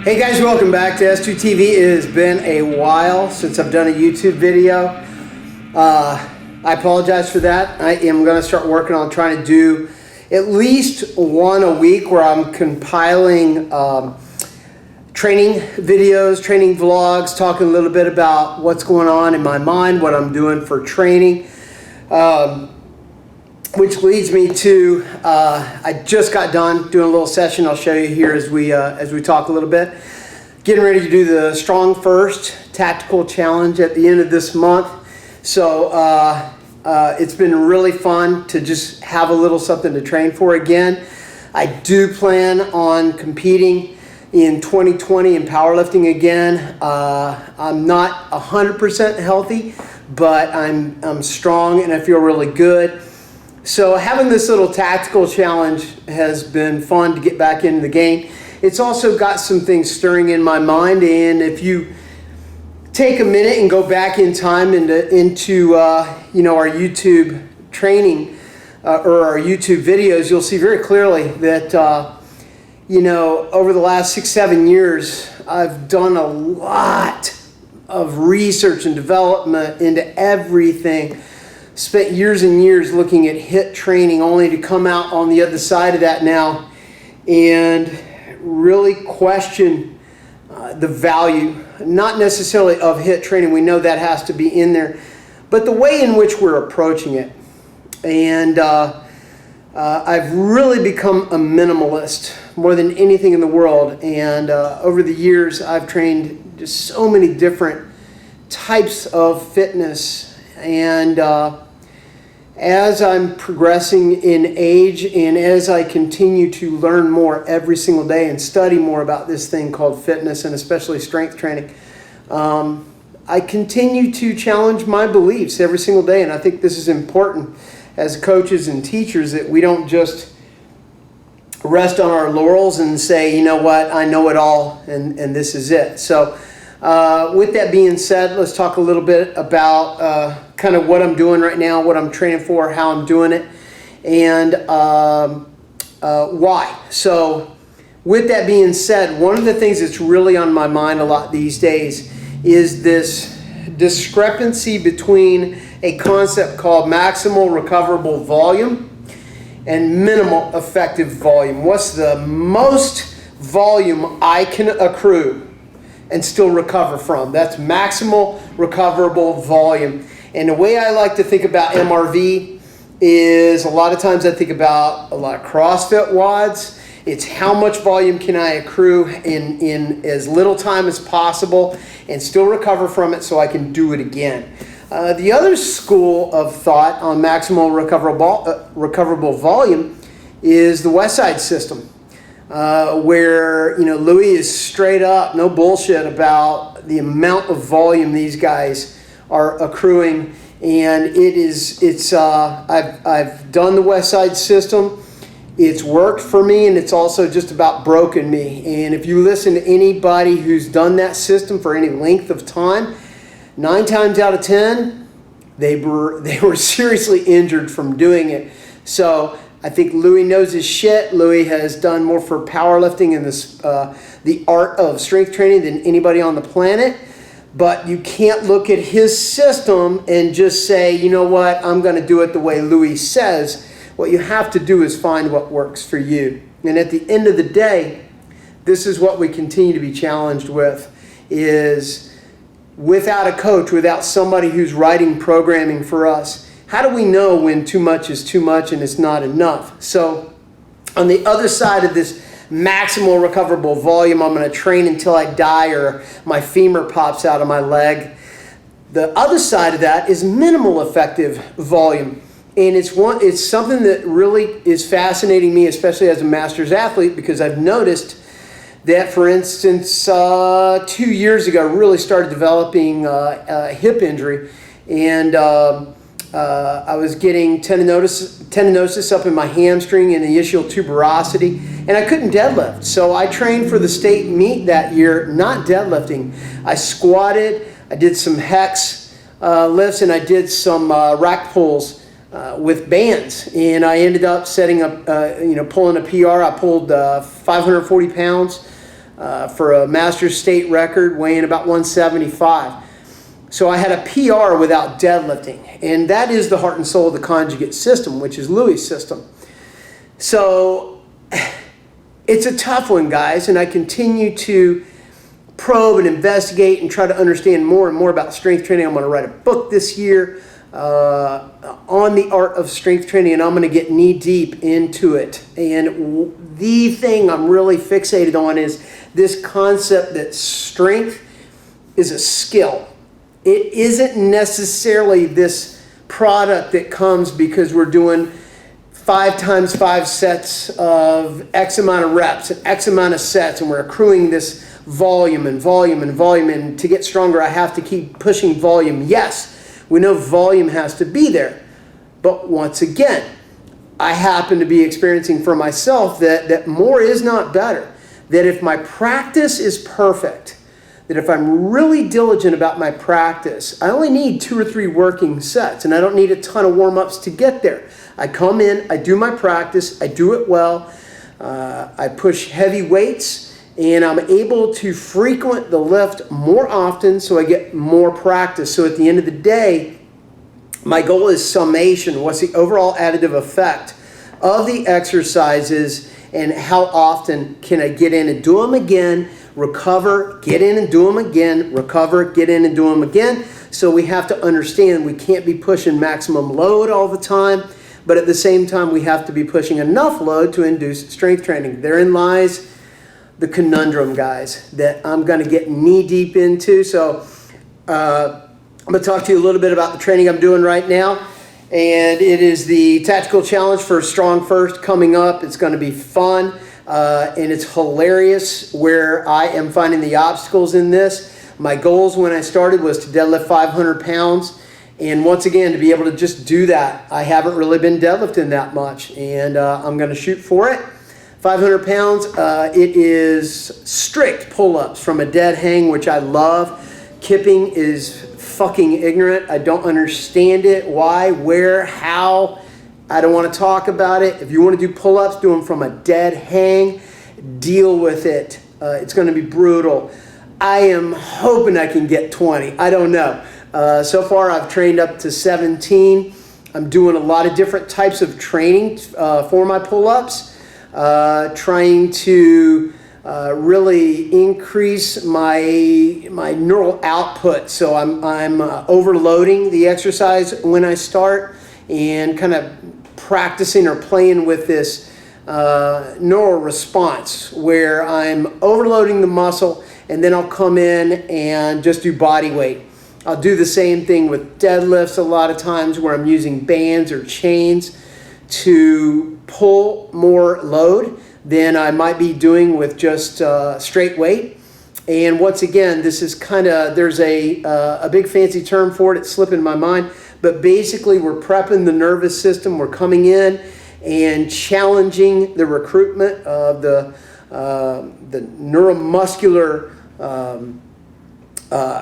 Hey guys, welcome back to S2TV. It has been a while since I've done a YouTube video. I apologize for that. I am going to start working on trying to do at least one a week where I'm compiling training videos, training vlogs, talking a little bit about what's going on in my mind, what I'm doing for training. Which leads me to, I just got done doing a little session. I'll show you here as we talk a little bit. Getting ready to do the Strong First Tactical Challenge at the end of this month. So it's been really fun to just have a little something to train for again. I do plan on competing in 2020 in powerlifting again. I'm not 100% healthy, but I'm strong and I feel really good. So having this little tactical challenge has been fun to get back into the game. It's also got some things stirring in my mind, and if you take a minute and go back in time into our YouTube training or our YouTube videos, you'll see very clearly that over the last 6-7 years, I've done a lot of research and development into everything. Spent years and years looking at HIIT training, only to come out on the other side of that now and really question the value, not necessarily of HIIT training. We know that has to be in there, but the way in which we're approaching it. And I've really become a minimalist more than anything in the world. And over the years, I've trained just so many different types of fitness. And as I'm progressing in age and as I continue to learn more every single day and study more about this thing called fitness and especially strength training, I continue to challenge my beliefs every single day. And I think this is important as coaches and teachers, that we don't just rest on our laurels and say, you know what, I know it all and this is it. So with that being said, let's talk a little bit about kind of what I'm doing right now, what I'm training for, how I'm doing it, and why. So with that being said, one of the things that's really on my mind a lot these days is this discrepancy between a concept called maximal recoverable volume and minimal effective volume. What's the most volume I can accrue and still recover from? That's maximal recoverable volume. And the way I like to think about MRV is a lot of times I think about a lot of CrossFit WODs. It's how much volume can I accrue in as little time as possible and still recover from it so I can do it again. The other school of thought on maximal recoverable volume is the Westside system. Where Louis is straight up, no bullshit about the amount of volume these guys are accruing, and I've done the Westside system. It's worked for me, and it's also just about broken me. And if you listen to anybody who's done that system for any length of time, 9 times out of 10, they were seriously injured from doing it. So I think Louis knows his shit. Louis has done more for powerlifting and the art of strength training than anybody on the planet. But you can't look at his system and just say, you know what, I'm going to do it the way Louis says. What you have to do is find what works for you. And at the end of the day, this is what we continue to be challenged with, is without a coach, without somebody who's writing programming for us, how do we know when too much is too much and it's not enough? So on the other side of this maximal recoverable volume, I'm going to train until I die or my femur pops out of my leg. The other side of that is minimal effective volume. And it's something that really is fascinating me, especially as a master's athlete, because I've noticed that, for instance, 2 years ago, I really started developing a hip injury. And I was getting tendinosis up in my hamstring and the ischial tuberosity, and I couldn't deadlift. So I trained for the state meet that year, not deadlifting. I squatted, I did some hex lifts, and I did some rack pulls with bands. And I ended up setting up, pulling a PR. I pulled 540 pounds for a master's state record, weighing about 175. So I had a PR without deadlifting, and that is the heart and soul of the conjugate system, which is Louis' system. So it's a tough one, guys, and I continue to probe and investigate and try to understand more and more about strength training. I'm going to write a book this year on the art of strength training, and I'm going to get knee deep into it. And the thing I'm really fixated on is this concept that strength is a skill. It isn't necessarily this product that comes because we're doing 5 times 5 sets of X amount of reps and X amount of sets, and we're accruing this volume and volume and volume, and to get stronger I have to keep pushing volume. Yes, we know volume has to be there, but once again, I happen to be experiencing for myself that more is not better. That if my practice is perfect, that if I'm really diligent about my practice, I only need 2 or 3 working sets, and I don't need a ton of warm-ups to get there. I come in, I do my practice, I do it well, I push heavy weights, and I'm able to frequent the lift more often so I get more practice. So at the end of the day, my goal is summation. What's the overall additive effect of the exercises, and how often can I get in and do them again, recover, get in and do them again, recover, get in and do them again. So we have to understand we can't be pushing maximum load all the time, but at the same time we have to be pushing enough load to induce strength training. Therein lies the conundrum, guys, that I'm going to get knee deep into. So I'm going to talk to you a little bit about the training I'm doing right now. And it is the Tactical Challenge for Strong First coming up. It's going to be fun. And it's hilarious where I am finding the obstacles in this. My goals when I started was to deadlift 500 pounds. And once again, to be able to just do that, I haven't really been deadlifting that much. And I'm going to shoot for it. 500 pounds, it is strict pull-ups from a dead hang, which I love. Kipping is fucking ignorant. I don't understand it. Why, where, how. I don't want to talk about it. If you want to do pull-ups, do them from a dead hang. Deal with it. It's going to be brutal. I am hoping I can get 20. I don't know. So far, I've trained up to 17. I'm doing a lot of different types of training for my pull-ups, trying to really increase my neural output. So I'm overloading the exercise when I start, and kind of practicing or playing with this neural response where I'm overloading the muscle, and then I'll come in and just do body weight. I'll do the same thing with deadlifts a lot of times where I'm using bands or chains to pull more load than I might be doing with just straight weight. And once again, this is kind of, there's a big fancy term for it, it's slipping my mind, but basically we're prepping the nervous system. We're coming in and challenging the recruitment of the neuromuscular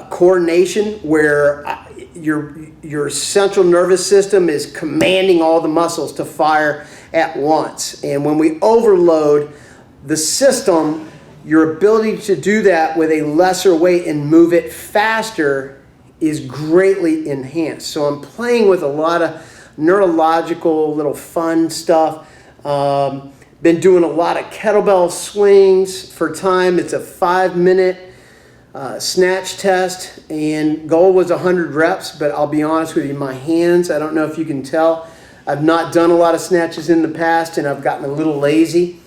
coordination, where your central nervous system is commanding all the muscles to fire at once. And when we overload the system, your ability to do that with a lesser weight and move it faster is greatly enhanced. So I'm playing with a lot of neurological little fun stuff. Been doing a lot of kettlebell swings for time. It's a 5-minute snatch test, and goal was 100 reps, but I'll be honest with you, my hands, I don't know if you can tell, I've not done a lot of snatches in the past, and I've gotten a little lazy.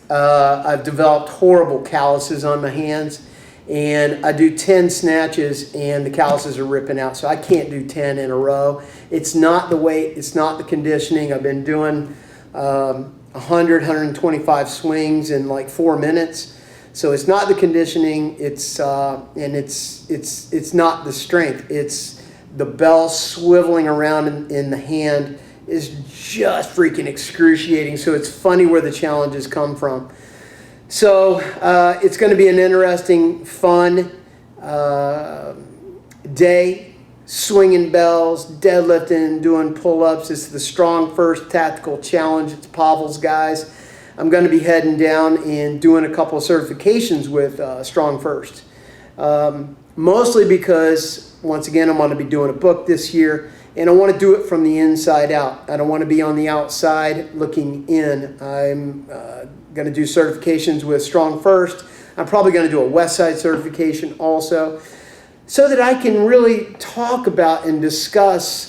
I've developed horrible calluses on my hands, and I do 10 snatches and the calluses are ripping out, so I can't do 10 in a row. It's not the weight, it's not the conditioning. I've been doing 125 swings in like 4 minutes. So it's not the conditioning, it's not the strength. It's the bell swiveling around in the hand is just freaking excruciating. So it's funny where the challenges come from. So it's going to be an interesting, fun day, swinging bells, deadlifting, doing pull-ups. It's the Strong First Tactical Challenge. It's Pavel's, guys. I'm going to be heading down and doing a couple of certifications with Strong First. Mostly because, once again, I'm going to be doing a book this year, and I want to do it from the inside out. I don't want to be on the outside looking in. I'm going to do certifications with Strong First. I'm probably going to do a Westside certification also, so that I can really talk about and discuss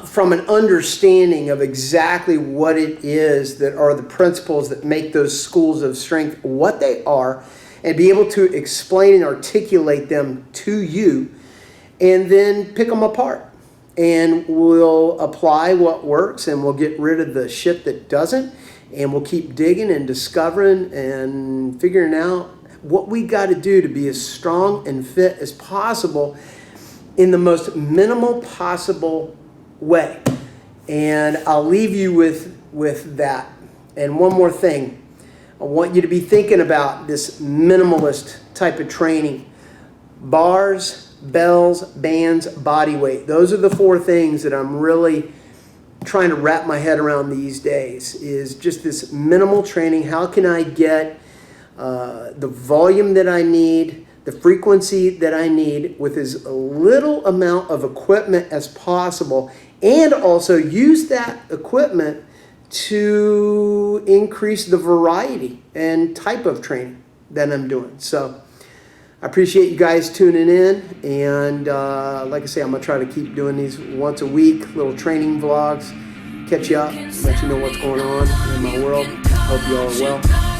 from an understanding of exactly what it is that are the principles that make those schools of strength what they are, and be able to explain and articulate them to you, and then pick them apart. And we'll apply what works, and we'll get rid of the shit that doesn't, and we'll keep digging and discovering and figuring out what we got to do to be as strong and fit as possible in the most minimal possible way. And I'll leave you with that. And one more thing, I want you to be thinking about this minimalist type of training. Bars, bells, bands, body weight. Those are the 4 things that I'm really trying to wrap my head around these days, is just this minimal training. How can I get the volume that I need, the frequency that I need, with as little amount of equipment as possible, and also use that equipment to increase the variety and type of training that I'm doing. So I appreciate you guys tuning in, and like I say, I'm going to try to keep doing these once a week, little training vlogs, catch you up, let you know what's going on in my world. Hope you all are well.